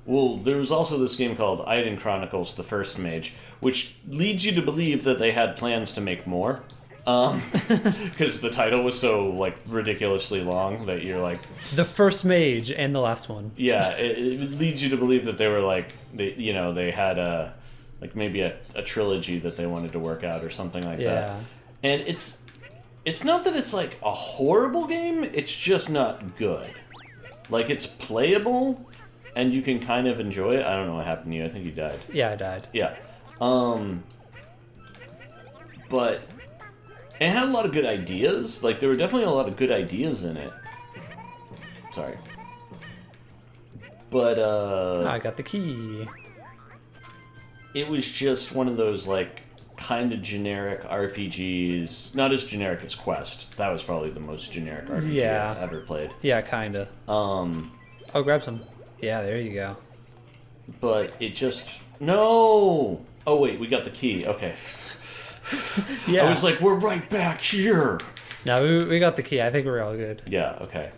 Well, there was also this game called Aiden Chronicles: The First Mage, which leads you to believe that they had plans to make more. Because the title was so, like, ridiculously long that you're like... The First Mage and the last one. Yeah, it leads you to believe that they were, like, they had a... like, maybe a trilogy that they wanted to work out or something like that. And it's not that it's, like, a horrible game, it's just not good. Like, it's playable... and you can kind of enjoy it. I don't know what happened to you. I think you died. Yeah, I died. Yeah. But it had a lot of good ideas. Like, there were definitely a lot of good ideas in it. Sorry. But, I got the key. it was just one of those, like, kind of generic RPGs. Not as generic as Quest. That was probably the most generic RPG I've ever played. Yeah, kinda. Oh, grab some. Yeah, there you go. But it just... No! Oh, wait, we got the key. Okay. Yeah. I was like, we're right back here! No, we got the key. I think we're all good. Yeah, okay.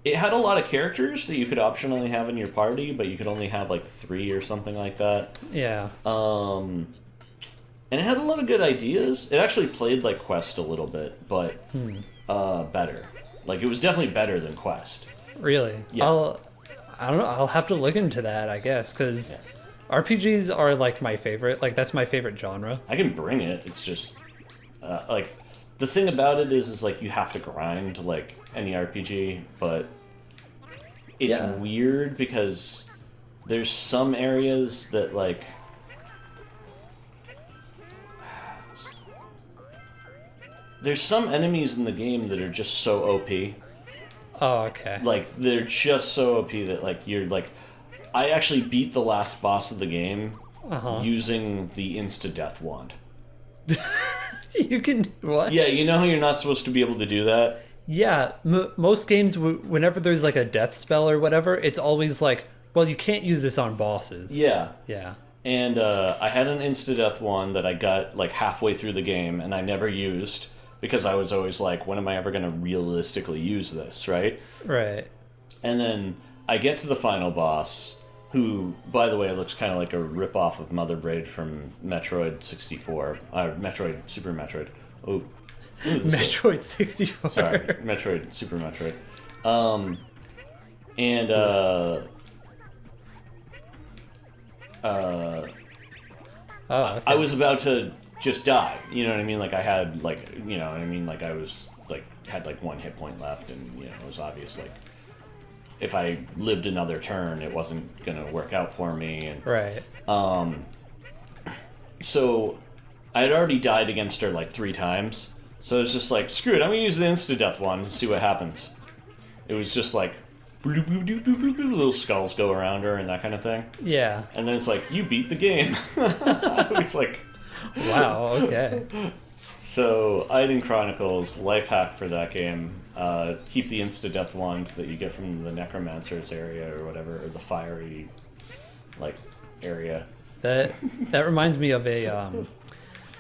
It had a lot of characters that you could optionally have in your party, but you could only have, like, 3 or something like that. Yeah. And it had a lot of good ideas. It actually played like Quest a little bit, but better. Like, it was definitely better than Quest. Really? Yeah. I don't know. I'll have to look into that, I guess, because RPGs are, like, my favorite. Like, that's my favorite genre. I can bring it. It's just, like, the thing about it is like, you have to grind like any RPG, but it's weird because there's some areas that, like, there's some enemies in the game that are just so OP. Oh, okay. Like, they're just so OP that, like, you're, like... I actually beat the last boss of the game using the insta-death wand. You can... What? Yeah, you know how you're not supposed to be able to do that? Yeah, most games, whenever there's, like, a death spell or whatever, it's always like, well, you can't use this on bosses. Yeah. Yeah. And I had an insta-death wand that I got, like, halfway through the game, and I never used... because I was always like, when am I ever going to realistically use this, right? Right. And then I get to the final boss, who, by the way, looks kind of like a ripoff of Mother Braid from Metroid 64. Metroid, Super Metroid. Oh. Metroid 64. Sorry, Metroid, Super Metroid. And, oh, okay. I was about to just die, you know what I mean? Like, I had, like, you know what I mean? Like, I was, like, had, like, 1 hit point left, and, you know, it was obvious, like, if I lived another turn, it wasn't gonna work out for me, and... Right. So, I had already died against her, like, 3 times, so it was just like, screw it, I'm gonna use the insta-death wand and see what happens. It was just like, bloop, bloop, bloop, bloop, bloop, bloop, little skulls go around her and that kind of thing. Yeah. And then it's like, you beat the game. I was like... Wow, okay. So, Aiden Chronicles, life hack for that game, keep the insta-death wand that you get from the Necromancer's area or whatever, or the fiery, like, area. That reminds me of a,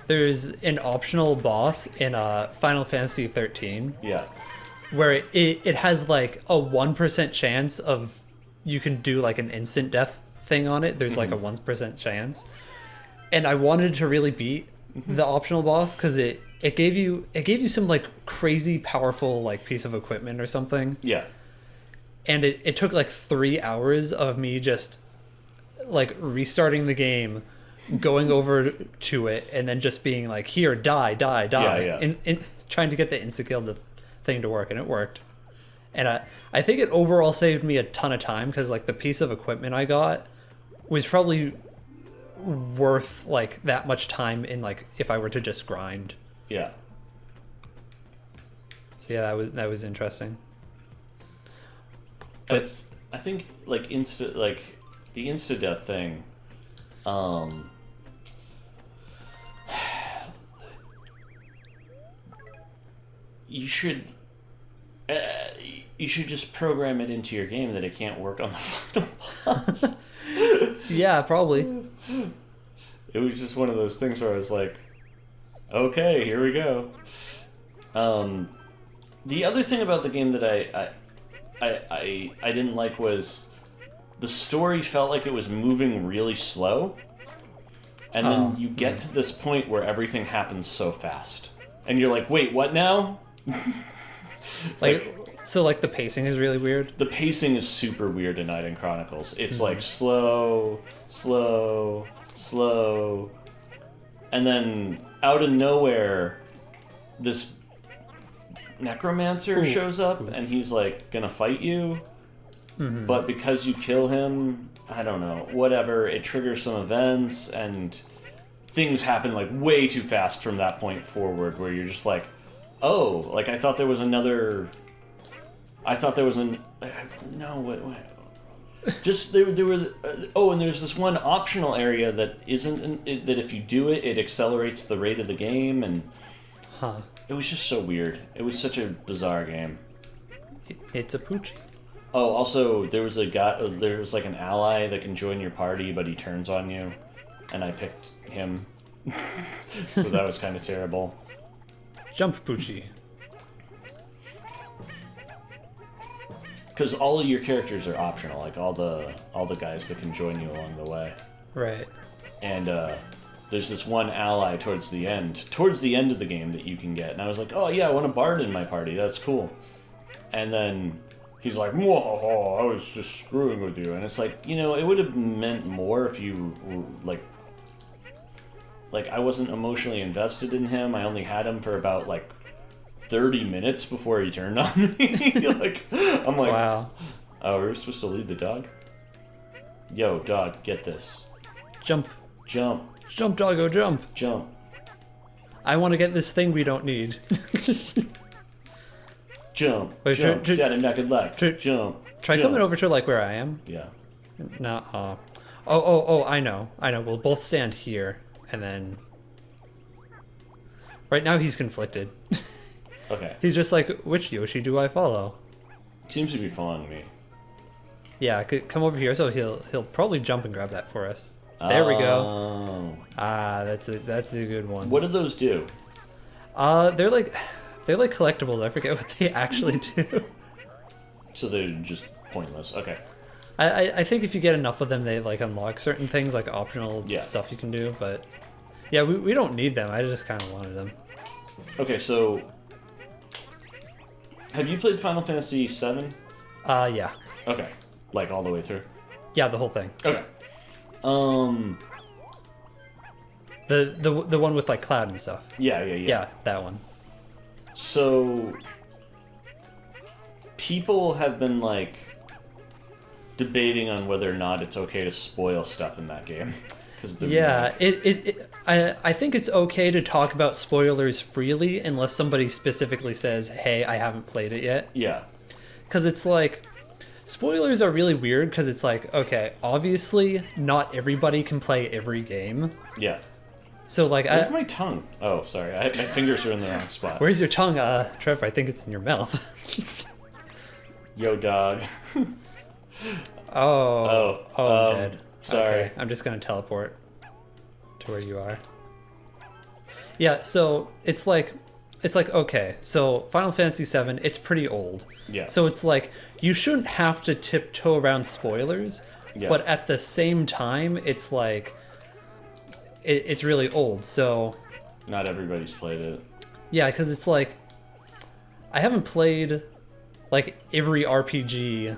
there's an optional boss in Final Fantasy 13. Yeah. Where it has, like, a 1% chance of, you can do, like, an instant death thing on it. There's, like, a 1% chance. And I wanted to really beat the optional boss because it gave you some, like, crazy powerful, like, piece of equipment or something. Yeah. And it took, like, 3 hours of me just, like, restarting the game, going over to it, and then just being like, here, die. Yeah. And trying to get the insta-kill thing to work, and it worked. And I think it overall saved me a ton of time because, like, the piece of equipment I got was probably worth, like, that much time in, like, if I were to just grind. Yeah. So yeah, that was interesting. But I think, like, the insta-death thing, you should just program it into your game that it can't work on the final boss. Yeah, probably. It was just one of those things where I was like, okay, here we go. The other thing about the game that I didn't like was the story felt like it was moving really slow. And then you get to this point where everything happens so fast. And you're like, wait, what now? So the pacing is really weird? The pacing is super weird in Night in Chronicles. It's like slow, slow, slow. And then out of nowhere, this necromancer shows up and he's like gonna fight you. But because you kill him, I don't know, whatever, it triggers some events and things happen like way too fast from that point forward where you're just like, oh, like I thought there was another... I thought there was an... No, wait. Just, there were... Oh, and there's this one optional area that isn't... that if you do it, it accelerates the rate of the game, and... It was just so weird. It was such a bizarre game. It's a poochie. Oh, also, there was like an ally that can join your party, but he turns on you, and I picked him. So that was kind of terrible. Jump poochie. Because all of your characters are optional, like all the guys that can join you along the way. Right. And there's this one ally towards the end of the game that you can get, and I was like, oh yeah, I want a bard in my party. That's cool. And then he's like, whoa, I was just screwing with you. And it's like, you know, it would have meant more if you were, like I wasn't emotionally invested in him. I only had him for about, 30 minutes before he turned on me. I'm like, wow. Oh, are we supposed to lead the dog? Yo, dog, get this. Jump. Jump. Jump, doggo, jump. Jump. I want to get this thing we don't need. Jump. Wait, Jump. Dad, I'm not good luck. Jump. Try jump. coming over to where I am. Yeah. No. Oh, I know. We'll both stand here, and then... Right now he's conflicted. Okay. He's just like, which Yoshi do I follow? Seems to be following me. Yeah, come over here, so he'll probably jump and grab that for us. There we go. Ah, that's a good one. What do those do? They're like collectibles. I forget what they actually do. So they're just pointless. Okay. I think if you get enough of them, they unlock certain things, like optional stuff you can do. But yeah, we don't need them. I just kind of wanted them. Okay, so have you played Final Fantasy VII? Yeah. Okay, all the way through. Yeah, the whole thing. Okay. The one with Cloud and stuff. Yeah. Yeah, that one. So people have been debating on whether or not it's okay to spoil stuff in that game. Yeah, I think it's okay to talk about spoilers freely unless somebody specifically says, hey, I haven't played it yet. Yeah. Because it's spoilers are really weird because it's okay, obviously not everybody can play every game. Yeah. So Where's my tongue? Oh, sorry, my fingers are in the wrong spot. Where's your tongue, Trevor? I think it's in your mouth. Yo, dog. I'm dead. Sorry. Okay, I'm just gonna teleport to where you are. Yeah, so it's okay, so Final Fantasy VII, it's pretty old. Yeah. So it's you shouldn't have to tiptoe around spoilers, but at the same time, it's it's really old, so... Not everybody's played it. Yeah, because it's I haven't played every RPG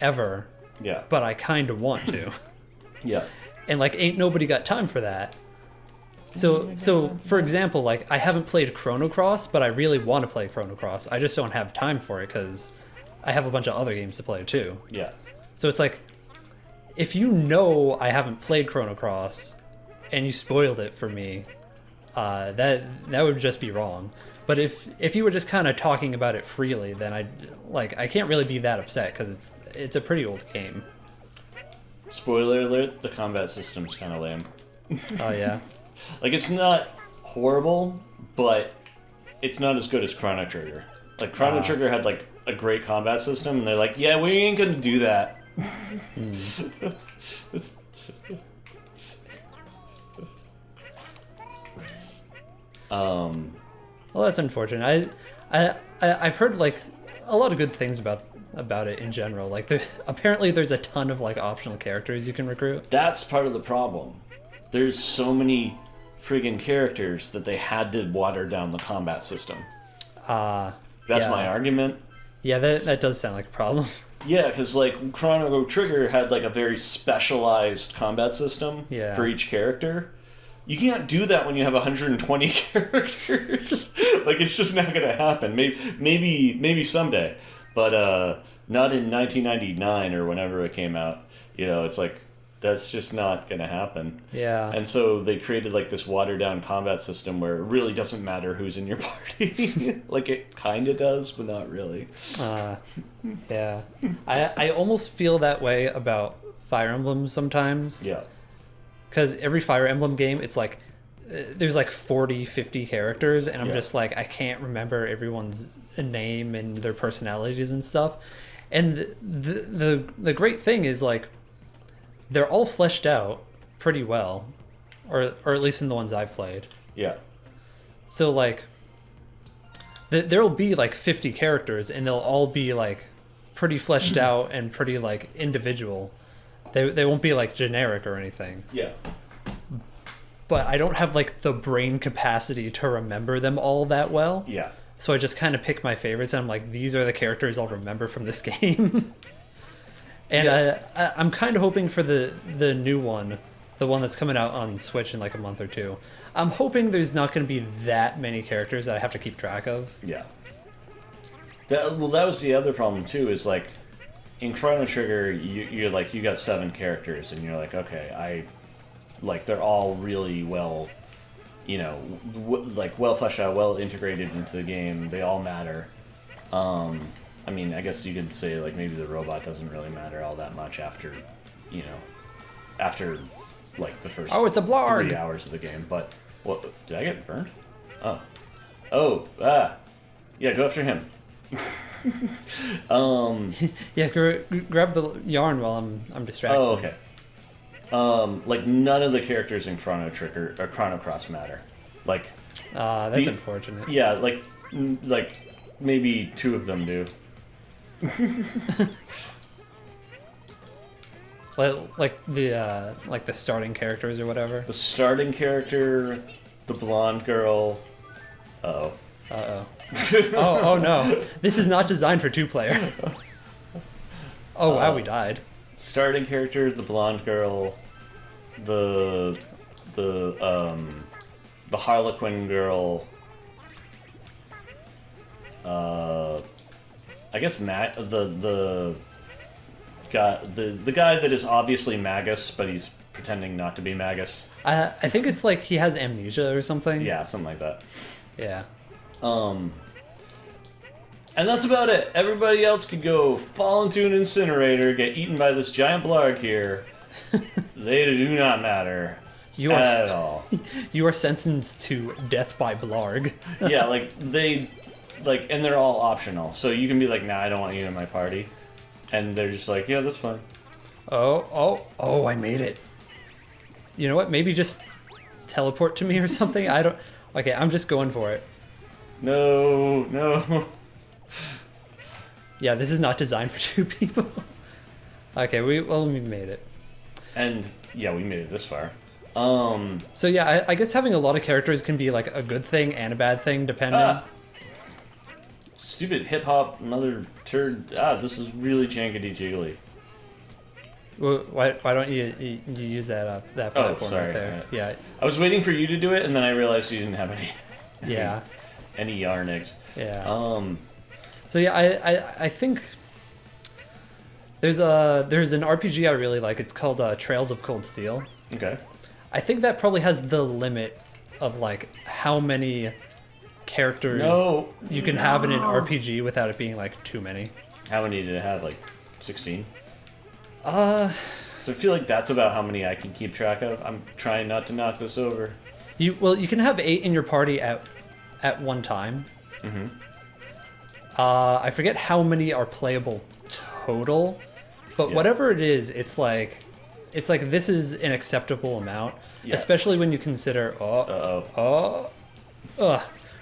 ever. Yeah. But I kind of want to. Yeah. And ain't nobody got time for that. So for example, I haven't played Chrono Cross, but I really want to play Chrono Cross. I just don't have time for it because I have a bunch of other games to play too. Yeah. So it's if you know I haven't played Chrono Cross and you spoiled it for me, that would just be wrong. But if you were just kind of talking about it freely, then I can't really be that upset because it's a pretty old game. Spoiler alert, the combat system's kind of lame. Oh, yeah? It's not horrible, but it's not as good as Chrono Trigger. Chrono Trigger had, a great combat system, and they're yeah, we ain't gonna do that. Well, that's unfortunate. I've heard, a lot of good things about about it in general. Like, apparently there's a ton of like optional characters you can recruit. That's part of the problem. There's so many friggin' characters that they had to water down the combat system. That's yeah. my argument. Yeah, that does sound like a problem. Yeah, because like Chrono Trigger had like a very specialized combat system for each character. You can't do that when you have 120 characters. Like, it's just not gonna happen. Maybe someday, but not in 1999 or whenever it came out. You know, it's like that's just not gonna happen. Yeah. And so they created like this watered down combat system where it really doesn't matter who's in your party. Like, it kind of does, but not really. Yeah. I almost feel that way about Fire Emblem sometimes. Yeah. Because every Fire Emblem game, it's like, there's like 40, 50 characters, and I'm just like, I can't remember everyone's name and their personalities and stuff. And the great thing is, like, they're all fleshed out pretty well, or at least in the ones I've played. Yeah. So, like, there'll be like 50 characters, and they'll all be like pretty fleshed out and pretty like individual. They won't be like generic or anything. Yeah. But I don't have like the brain capacity to remember them all that well. Yeah. So I just kind of pick my favorites, and I'm like, these are the characters I'll remember from this game. And I'm kind of hoping for the new one, the one that's coming out on Switch in like a month or two. I'm hoping there's not going to be that many characters that I have to keep track of. Yeah. That was the other problem too. Is like, in Chrono Trigger, you're like, you got 7 characters, and you're like, okay, they're all really well, you know, well fleshed out, well integrated into the game. They all matter. I mean, I guess you could say like maybe the robot doesn't really matter all that much after, you know, after like the first it's a blarg. 3 hours of the game. But what, did I get burned? Yeah, go after him. Yeah, grab the yarn while I'm distracted. Oh, okay. Like, none of the characters in Chrono Trigger or Chrono Cross matter. Like, that's unfortunate. Yeah, like maybe 2 of them do. like the starting characters or whatever. The starting character, the blonde girl. Uh-oh. Oh no. This is not designed for 2-player. Oh wow, we died. Starting character, the blonde girl, the Harlequin girl, I guess the guy that is obviously Magus, but he's pretending not to be Magus. I think it's like he has amnesia or something. Yeah, something like that. Yeah. And that's about it. Everybody else could go fall into an incinerator, get eaten by this giant blarg here. They do not matter at all. You are sentenced to death by blarg. Yeah, and they're all optional. So you can be like, nah, I don't want you in my party. And they're just like, yeah, that's fine. Oh, I made it. You know what? Maybe just teleport to me or something? Okay, I'm just going for it. No. Yeah, this is not designed for 2 people. Okay, we made it. And yeah, we made it this far. So yeah, I guess having a lot of characters can be like a good thing and a bad thing, depending. Stupid hip hop mother turd. This is really jankety jiggly. Well, why don't you use that platform right there? Yeah. I was waiting for you to do it, and then I realized you didn't have any. Yeah. Any yarn eggs. Yeah. So yeah, I think there's an RPG I really like. It's called Trails of Cold Steel. Okay. I think that probably has the limit of like how many characters you can have in an RPG without it being like too many. How many did it have? Like 16? So I feel like that's about how many I can keep track of. I'm trying not to knock this over. You can have 8 in your party at one time. Mm-hmm. I forget how many are playable total, but whatever it is, it's like this is an acceptable amount, especially when you consider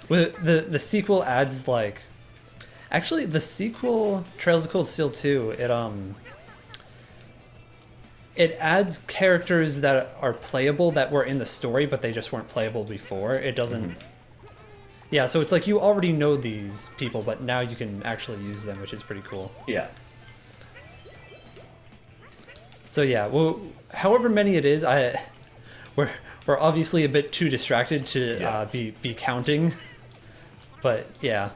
the sequel adds like Actually, the sequel, Trails of Cold Steel 2, it adds characters that are playable that were in the story, but they just weren't playable before. It doesn't... Yeah, so it's like you already know these people, but now you can actually use them, which is pretty cool. Yeah. So yeah, well, however many it is, we're obviously a bit too distracted to be counting. But yeah.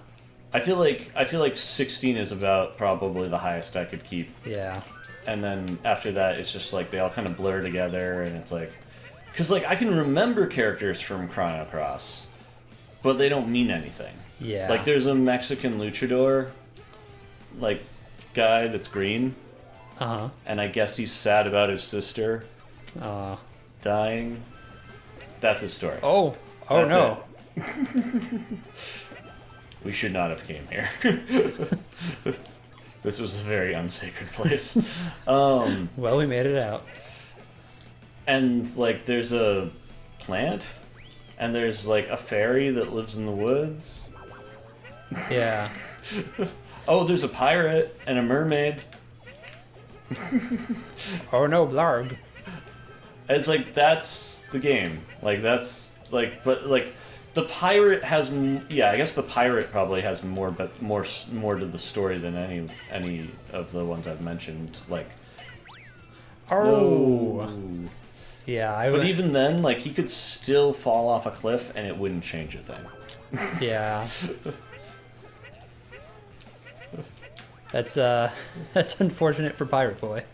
I feel like 16 is about probably the highest I could keep. Yeah. And then after that, it's just like they all kind of blur together, and it's like, because like I can remember characters from Chrono Cross, but they don't mean anything. Yeah. Like there's a Mexican luchador, like guy that's green. Uh-huh. And I guess he's sad about his sister dying. That's his story. Oh That's no. We should not have came here. This was a very unsacred place. Well, we made it out. And like there's a plant, and there's like a fairy that lives in the woods. Yeah. Oh, there's a pirate and a mermaid. Oh no, blarg. It's like that's the game. Like that's like, but like the pirate has, yeah. I guess the pirate probably has more, but more to the story than any of the ones I've mentioned. Like, oh, no. Yeah. But even then, like he could still fall off a cliff and it wouldn't change a thing. Yeah. That's unfortunate for Pirate Boy.